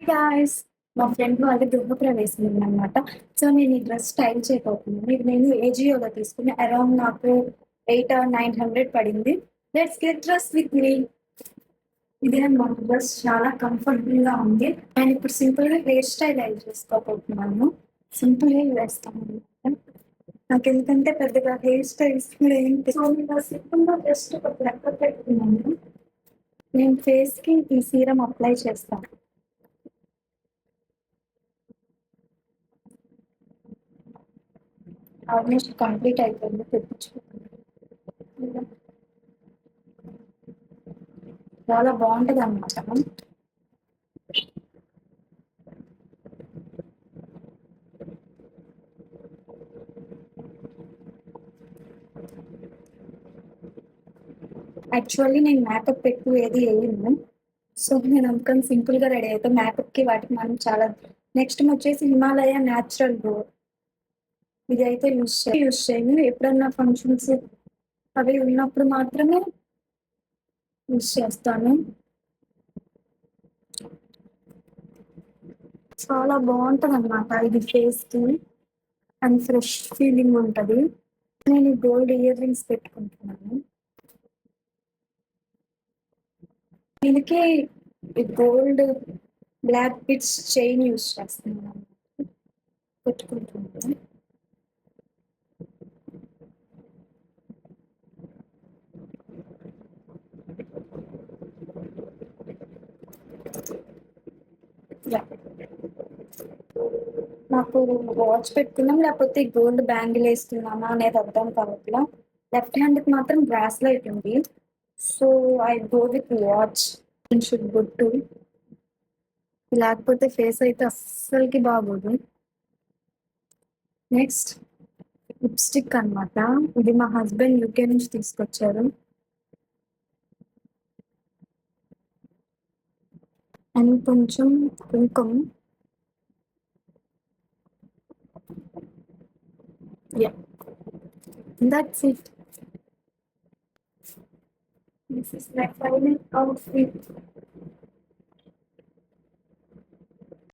Guys, మా friend వాళ్ళది గృహప్రవేశం ఉందన్నమాట. సో నేను ఈ డ్రెస్ స్టైల్ చేయబోతున్నాను. ఇది నేను ఏజియోలో తీసుకున్న అరౌండ్ నాకు 8 ఆర్ 900 పడింది. Let's get dress with me. ఇది అన్నమాట డ్రెస్ చాలా కంఫర్టబుల్ గా ఉంది. నేను ఇప్పుడు సింపుల్ గా హెయిర్ స్టైల్ చేసుకోబోతున్నాను. సింపుల్ గా వేస్తాను అన్నమాట. నాకు ఎందుకంటే పెద్దగా హెయిర్ స్టైల్స్ కూడా ఏంటి, సో నేను సింపుల్ గా జస్ట్ ఒక ప్లక్క పెట్టుకున్నాను. నేను ఫేస్ కి ఈ సీరం అప్లై చేస్తాను. ఆల్మోస్ట్ కంప్లీట్ అయిపోయింది. తెప్పించుకుంటాను. చాలా బాగుంటది అన్నమాట. యాక్చువల్లీ నేను మేకప్ ఎక్కువ ఏది వేయను. సో నేను అందుకని సింపుల్ గా రెడీ అవుతాను. మేకప్ కి వాటికి మనం చాలా. నెక్స్ట్ వచ్చేసి హిమాలయ న్యాచురల్ గ్లో. ఇది అయితే యూస్ చేయను. ఎప్పుడన్నా ఫంక్షన్స్ అవి ఉన్నప్పుడు మాత్రమే యూస్ చేస్తాను. చాలా బాగుంటది అన్నమాట ఇది ఫేస్ కి. అండ్ ఫ్రెష్ ఫీలింగ్ ఉంటది. నేను గోల్డ్ ఇయర్ రింగ్స్ పెట్టుకుంటున్నాను. దీనికి gold black bits chain use చేస్తున్నాను. పెట్టుకుంటున్నాను. నాకు వాచ్ పెట్టుకున్నాం లేకపోతే గోల్డ్ బ్యాంగిల్ వేస్తున్నామా అనేది అర్థం కావట్లా. లెఫ్ట్ హ్యాండ్ కి మాత్రం బ్రాస్లెట్ ఉంది. So I go with watch. Should good to. లేకపోతే ఫేస్ అయితే అస్సలకి బాగోదు. నెక్స్ట్ లిప్స్టిక్ అన్నమాట. ఇది మా హస్బెండ్ యూకే నుంచి తీసుకొచ్చారు. అండ్ కొంచెం కుంకుమ. Yeah, that's it. This is my final outfit.